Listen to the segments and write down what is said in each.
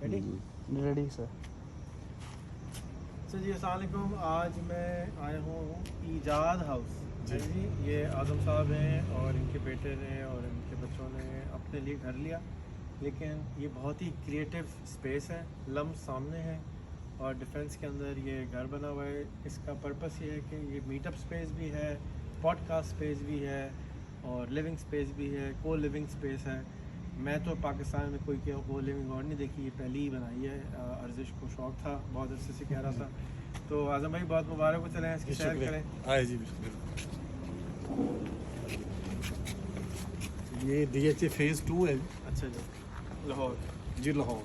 Ready سر. جی السلام علیکم. آج میں آیا ہوں ایجاد ہاؤس. جی یہ اعظم صاحب ہیں اور ان کے بیٹے نے اور ان کے بچوں نے اپنے لیے گھر لیا, لیکن یہ بہت ہی کریٹیو اسپیس ہے. لمس سامنے ہے اور ڈیفینس کے اندر یہ گھر بنا ہوا ہے. اس کا پرپس یہ ہے کہ یہ میٹ اپ اسپیس بھی ہے, پوڈ کاسٹ اسپیس بھی ہے اور لیونگ اسپیس بھی ہے, کو لیونگ اسپیس ہے. میں تو پاکستان میں کوئی کو لیونگ اور نہیں دیکھی, یہ پہلی ہی بنائی ہے. ارزش کو شوق تھا, بہت عرصے سے کہہ رہا تھا. تو اعظم بھائی بہت مبارک ہو, چلیں اس کی سیر کریں. آئے جی یہ ڈی ایچ اے فیز 2 ہے. اچھا جی, لاہور. جی لاہور.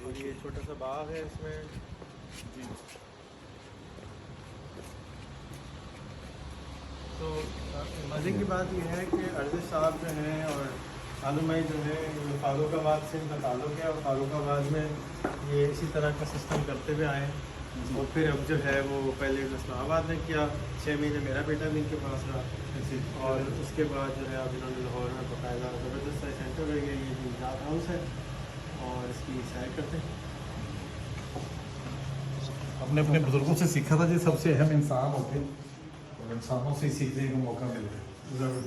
اور یہ چھوٹا سا باغ ہے اس میں. جی تو مزے کی بات یہ ہے کہ ارزش صاحب جو ہیں اور عالم بھائی جو ہے فاروق آباد سے ان کا تعلق ہے, اور فاروق آباد میں یہ اسی طرح کا سسٹم کرتے ہوئے آئے ہیں. اور پھر اب جو ہے وہ پہلے اسلام آباد میں کیا, 6 مہینے میرا بیٹا بھی ان کے پاس رہا, اور اس کے بعد جو ہے اب انہوں نے لاہور میں باقاعدہ زبردست سینٹر ہے. یہ ایجاد ہاؤس ہے اور اس کی سیر کرتے ہیں. اپنے اپنے بزرگوں سے سیکھا تھا جی, سب سے اہم انسان ہوتے ہیں اور انسانوں سے سیکھنے کا موقع ملتا ہے. ضرور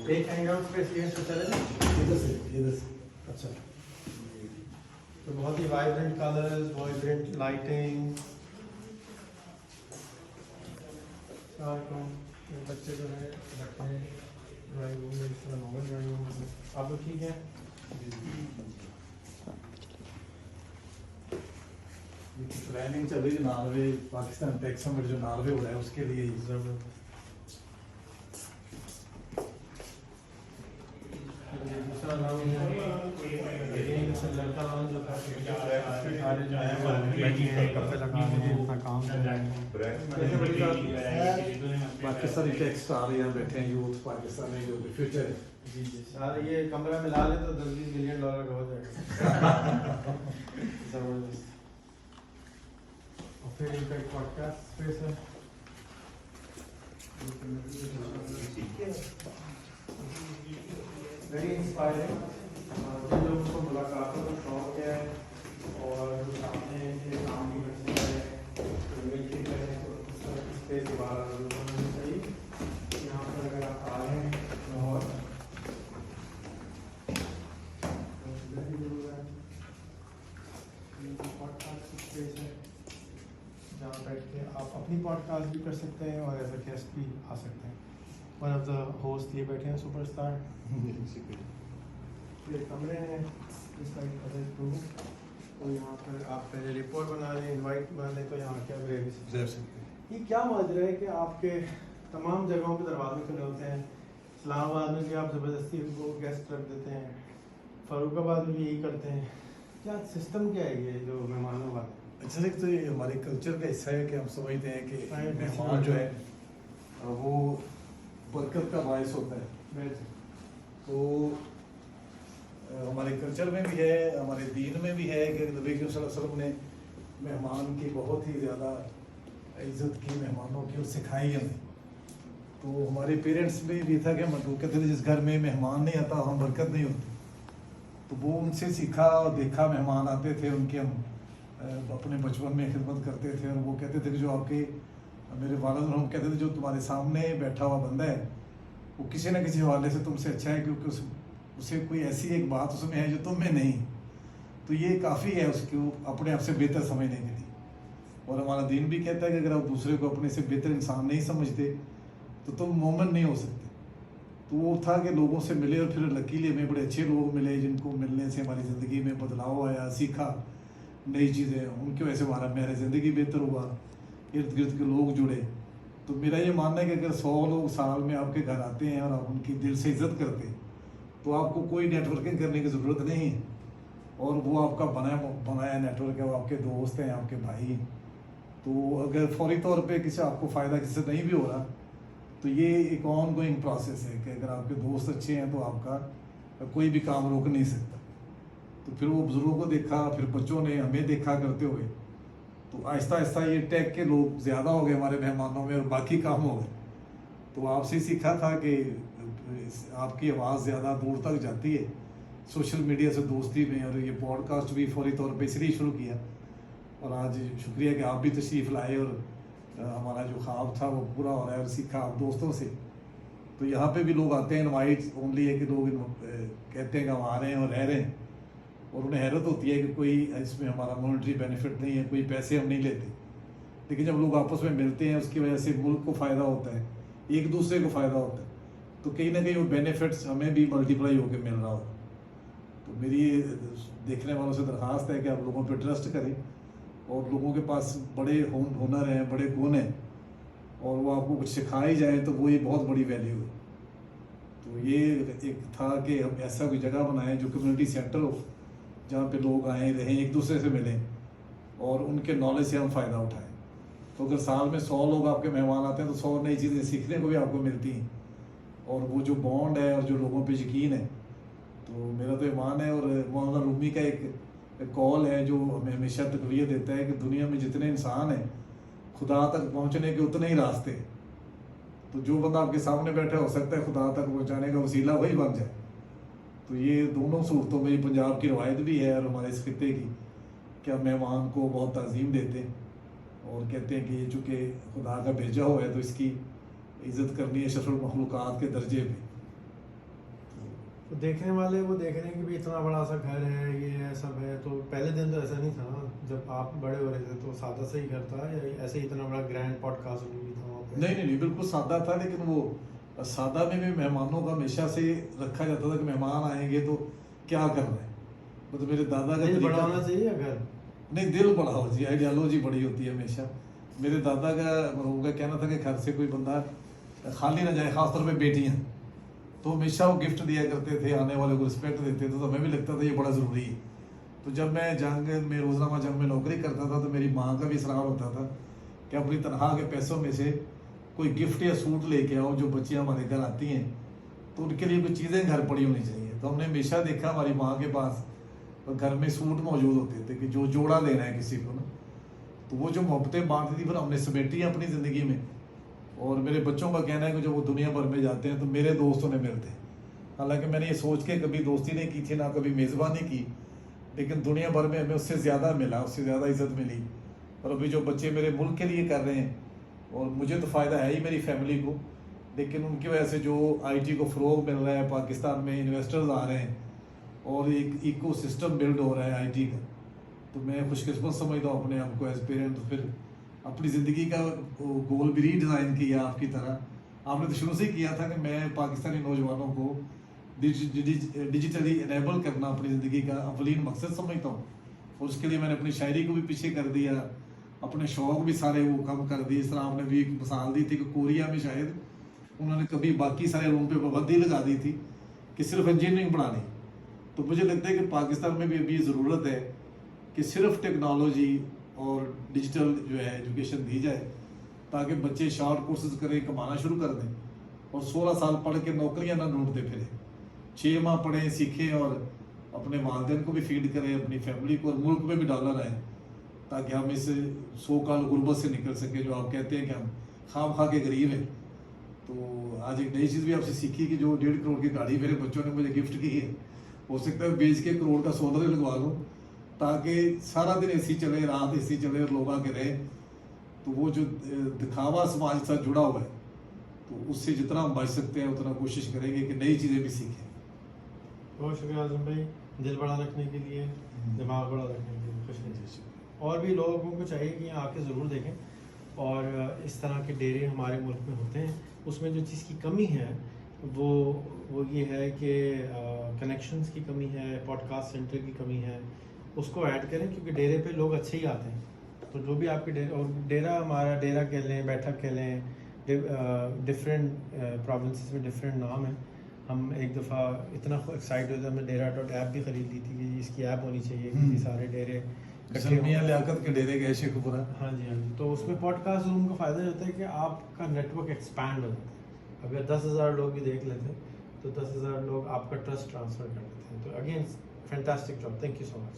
ایک ہینگ آؤٹ اسپیس یہ تو چلے جائیں ادھر سے. اچھا, تو بہت ہی وائبرنٹ کلرز, وائبرنٹ لائٹنگ. بچے جو ہے رکھتے ہیں ڈرائنگ روم میں, اس طرح نارمل ڈرائنگ روم میں. آپ لوگ ٹھیک ہیں؟ پلاننگ چل رہی ہے ناروے, پاکستان ٹیکس سمٹ جو ناروے ہو رہا ہے اس کے لیے ضرور. دوسرا نام لڑکا نام جو تھا سارے جو ہیں بیٹھی ہیں, کپڑے لگا رہے ہیں, اپنا کام کر رہے ہیں. پاکستانی ٹیکسٹ آ رہے ہیں, بیٹھے ہیں یوتھ پاکستانی جو فیوچر ہے. جی جی سر, یہ کمرہ میں لا لیں تو $10-20 ملین کا ہو جائے گا. زبردست. اور پھر ان کا ایک پوڈ کاسٹ اسپیس ہے. Very inspiring. جن لوگوں کو ملاقاتوں کا شوق ہے اور جو چاہتے ہیں کہ کام بھی کرتے ہیں, مل کے کریں, تو اس طرح کی اسپیس دوبارہ ضرور ہونی چاہیے. یہاں پر اگر آپ آ رہے ہیں لاہور, پوڈ کاسٹ اسپیس ہے جہاں بیٹھ کے آپ اپنی پوڈ کاسٹ بھی کر سکتے ہیں اور ایز اے گیسٹ بھی آ سکتے ہیں. ون آف دا ہوسٹ یہ بیٹھے ہیں سپر اسٹار. یہ کمرے ہیں اس سائڈ پر, تو یہاں پر آپ پہلے رپورٹ بنا لیں, انوائٹ بنا لیں, تو یہاں کیا رہ سکتے ہیں. یہ کیا ماجرا ہے کہ آپ کے تمام جگہوں پہ دروازے کھلے ہوتے ہیں. اسلام آباد میں بھی آپ زبردستی کو گیسٹ رکھ دیتے ہیں, فاروق آباد میں بھی یہی کرتے ہیں. کیا سسٹم کیا ہے یہ جو مہمانوں کا؟ اچھا تو یہ ہمارے کلچر کا حصہ ہے کہ ہم سمجھتے ہیں کہ مہمان جو ہے وہ برکت کا باعث ہوتا ہے. تو ہمارے کلچر میں بھی ہے, ہمارے دین میں بھی ہے کہ نبی صلی اللہ علیہ وسلم نے مہمان کی بہت ہی زیادہ عزت کی, مہمانوں کی, اور سکھائی ہمیں. تو ہمارے پیرنٹس میں بھی تھا کہ ہم کہتے تھے جس گھر میں مہمان نہیں آتا ہم برکت نہیں ہوتی. تو وہ ان سے سیکھا اور دیکھا, مہمان آتے تھے ان کے ہم اپنے بچپن میں خدمت کرتے تھے, اور وہ کہتے تھے کہ جو آپ کے میرے والد ہم کہتے تھے جو تمہارے سامنے بیٹھا ہوا بندہ ہے وہ کسی نہ کسی حوالے سے تم سے اچھا ہے, کیونکہ اسے کوئی ایسی ایک بات اس میں ہے جو تم میں نہیں. تو یہ کافی ہے اس کو اپنے آپ سے بہتر سمجھنے کے لیے. اور ہمارا دین بھی کہتا ہے کہ اگر آپ دوسرے کو اپنے سے بہتر انسان نہیں سمجھتے تو تم مومن نہیں ہو سکتے. تو وہ تھا کہ لوگوں سے ملے, اور پھر لکیلی ہمیں بڑے اچھے لوگ ملے جن کو ملنے سے ہماری زندگی میں بدلاؤ آیا, سیکھا نئی چیزیں, ان کی وجہ سے ہمارا میرا زندگی بہتر ہوا, ارد گرد کے لوگ جڑے. تو میرا یہ ماننا ہے کہ اگر 100 لوگ سال میں آپ کے گھر آتے ہیں اور آپ ان کی دل سے عزت کرتے ہیں تو آپ کو کوئی نیٹ ورکنگ کرنے کی ضرورت نہیں ہے, اور وہ آپ کا بنایا نیٹ ورک ہے, وہ آپ کے دوست ہیں, آپ کے بھائی ہیں. تو اگر فوری طور پہ کسی آپ کو فائدہ کسی سے نہیں بھی ہو رہا تو یہ ایک آن گوئنگ پروسیس ہے کہ اگر آپ کے دوست اچھے ہیں تو آپ کا کوئی بھی کام روک نہیں سکتا. تو پھر وہ بزرگوں کو دیکھا, پھر بچوں نے ہمیں دیکھا کرتے ہوئے, تو آہستہ آہستہ یہ ٹیک کے لوگ زیادہ ہو گئے ہمارے مہمانوں میں, اور باقی کام ہو گئے. تو آپ سے سیکھا تھا کہ آپ کی آواز زیادہ دور تک جاتی ہے, सोशल मीडिया से दोस्ती में, और ये पॉडकास्ट भी फौरी तौर पे इसलिए शुरू किया। और आज शुक्रिया कि आप भी तशरीफ़ लाए और हमारा जो ख्वाब था वो पूरा हो रहा है, और सीखा आप दोस्तों से। तो यहाँ पे भी लोग आते हैं, इनवाइट ओनली है कि लोग कहते हैं कि हम आ रहे हैं और रह रहे हैं, और उन्हें हैरत होती है कि कोई इसमें हमारा मॉनेटरी बेनिफिट नहीं है, कोई पैसे हम नहीं लेते। लेकिन जब लोग आपस में मिलते हैं उसकी वजह से मुल्क को फ़ायदा होता है, एक दूसरे को फ़ायदा होता है, तो कहीं ना कहीं वो बेनिफिट्स हमें भी मल्टीप्लाई होकर मिल रहा होता है। तो मेरी देखने वालों से दरख्वास्त है कि आप लोगों पर ट्रस्ट करें, और लोगों के पास बड़े हुनर हैं, बड़े गुण हैं, और वो आपको कुछ सिखाई जाए तो वो ये बहुत बड़ी वैल्यू है। तो ये एक था कि हम ऐसा कोई जगह बनाएं जो कम्युनिटी सेंटर हो, जहाँ पे लोग आएँ, रहें, एक दूसरे से मिलें और उनके नॉलेज से हम फ़ायदा उठाएं। तो अगर साल में 100 लोग आपके मेहमान आते हैं तो 100 नई चीज़ें सीखने को भी आपको मिलती हैं, और वो जो बॉन्ड है और जो लोगों पे यकीन है, तो मेरा तो ईमान है। और मौलाना रूमी का एक कॉल है जो हमें हमेशा तकवीत देता है कि दुनिया में जितने इंसान हैं, खुदा तक पहुंचने के उतने ही रास्ते हैं। तो जो बंदा आपके सामने बैठा हो सकता है खुदा तक पहुंचाने का वसीला वही बन जाए। तो ये दोनों सूरतों में पंजाब की रवायत भी है और हमारे इस खित्ते की, कि हम मेहमान को बहुत तज़ीम देते हैं और कहते हैं कि ये चूँकि खुदा का भेजा हुआ है तो इसकी इज़्ज़त करनी है अशरफुल मखलूक़ात के दर्जे पे। तो देखने वाले वो देख रहे हैं कि भी इतना बड़ा सा घर है, ये सब है। तो पहले दिन तो ऐसा नहीं था ना, जब आप बड़े हो रहे थे तो सादा सा ही घर था, या ऐसे ही इतना बड़ा ग्रैंड पॉडकास्ट भी था वहाँ पे? नहीं, बिल्कुल सादा था, लेकिन वो सादा में भी मेहमानों का हमेशा से रखा जाता था कि मेहमान आएंगे तो क्या करना है। मतलब मेरे दादा का दिल तरीका बड़ा होना चाहिए या घर? नहीं, दिल बड़ा हो जी, आइडियालॉजी बड़ी होती है हमेशा। मेरे दादा का मरहूम का कहना था कि घर से कोई बंदा खाली ना जाए, खासतौर पे बेटियाँ। तो हमेशा वो गिफ्ट दिया करते थे, आने वाले को रिस्पेक्ट देते थे, तो हमें भी लगता था ये बड़ा ज़रूरी है। तो जब मैं जंग में रोज़नामा जंग में नौकरी करता था तो मेरी माँ का भी इसरार होता था कि अपनी तनख्वाह के पैसों में से कोई गिफ्ट या सूट लेके आओ, जो बच्चियाँ हमारे घर आती हैं तो उनके लिए कुछ चीज़ें घर पड़ी होनी चाहिए। तो हमने हमेशा देखा हमारी माँ के पास घर में सूट मौजूद होते थे कि जो जोड़ा देना है किसी को ना, तो वो जो मोहब्बतें बांटती थी फिर हमने समेटी है अपनी ज़िंदगी में। और मेरे बच्चों का कहना है कि जब वो दुनिया भर में जाते हैं तो मेरे दोस्त उन्हें मिलते हैं। हालांकि मैंने ये सोच के कभी दोस्ती नहीं की थी, ना कभी मेज़बानी की, लेकिन दुनिया भर में हमें उससे ज़्यादा मिला, उससे ज़्यादा इज़्ज़त मिली। और अभी जो बच्चे मेरे मुल्क के लिए कर रहे हैं, और मुझे तो फ़ायदा है ही मेरी फैमिली को, लेकिन उनकी वजह से जो IT को फ़रोग मिल रहा है, पाकिस्तान में इन्वेस्टर्स आ रहे हैं और एक इको सिस्टम बिल्ड हो रहा है IT का, तो मैं खुशकिस्मत समझता हूँ अपने आप को एज पेरेंट। फिर अपनी ज़िंदगी का गोल भी रीडिज़ाइन किया आपकी तरह। आपने तो शुरू से ही किया था कि मैं पाकिस्तानी नौजवानों को डिजिटली इनेबल करना अपनी ज़िंदगी का अवलीन मकसद समझता हूँ, और उसके लिए मैंने अपनी शायरी को भी पीछे कर दिया, अपने शौक़ भी सारे वो कम कर दिए। इस तरह आपने भी एक मिसाल दी थी कि कोरिया में शायद उन्होंने कभी बाकी सारे रूम पे पाबंदी लगा दी थी कि सिर्फ इंजीनियरिंग पढ़ानी। तो मुझे लगता है कि पाकिस्तान में भी अभी ज़रूरत है कि सिर्फ टेक्नोलॉजी और डिजिटल जो है एजुकेशन दी जाए, ताकि बच्चे शॉर्ट कोर्सेज करें, कमाना शुरू कर दें, और 16 साल पढ़ के नौकरियां ना ढूंढते फिरें। 6 माह पढ़ें, सीखें और अपने वालिदैन को भी फीड करें, अपनी फैमिली को, और मुल्क में भी डॉलर आए, ताकि हम इस सो काल गुर्बत से निकल सके जो आप कहते हैं कि हम खाम खा के गरीब हैं। तो आज एक नई चीज़ भी आपसे सीखी कि जो 1.5 करोड़ की गाड़ी मेरे बच्चों ने मुझे गिफ्ट की है, हो सकता है बेच के करोड़ का सोलर लगवा लूँ, ताकि सारा दिन AC चले, रात AC चले और लोग आके रहे। तो वो जो दिखावा समाज के साथ जुड़ा हुआ है, तो उससे जितना हम बच सकते हैं उतना कोशिश करेंगे कि नई चीज़ें भी सीखें। बहुत शुक्रिया आज़म भाई, दिल बड़ा रखने के लिए, दिमाग बड़ा रखने के लिए। खुश। और भी लोगों को चाहिए कि यहाँ आके ज़रूर देखें, और इस तरह के डेरे हमारे मुल्क में होते हैं। उसमें जो चीज़ की कमी है वो ये है कि कनेक्शंस की कमी है, पॉडकास्ट सेंटर की कमी है, उसको ऐड करें, क्योंकि डेरे पे लोग अच्छे ही आते हैं। तो जो भी आपके डेरा, और डेरा हमारा डेरा कह लें, बैठक कह लें, डिफरेंट प्रोविंसेस में डिफरेंट नाम है। हम एक दफ़ा इतना एक्साइट हुए थे, हमने डेरा.ऐप भी ख़रीद ली थी कि इसकी ऐप होनी चाहिए, क्योंकि सारे डेरे मियां लियाकत के डेरे गए शेखपुरा। हाँ जी। तो उसमें पॉडकास्ट रूम का फ़ायदा होता है कि आपका नेटवर्क एक्सपैंड हो जाता है। अगर 10,000 लोग भी देख लेते हैं तो 10,000 लोग आपका ट्रस्ट ट्रांसफ़र कर देते हैं। तो again fantastic job, thank you so much.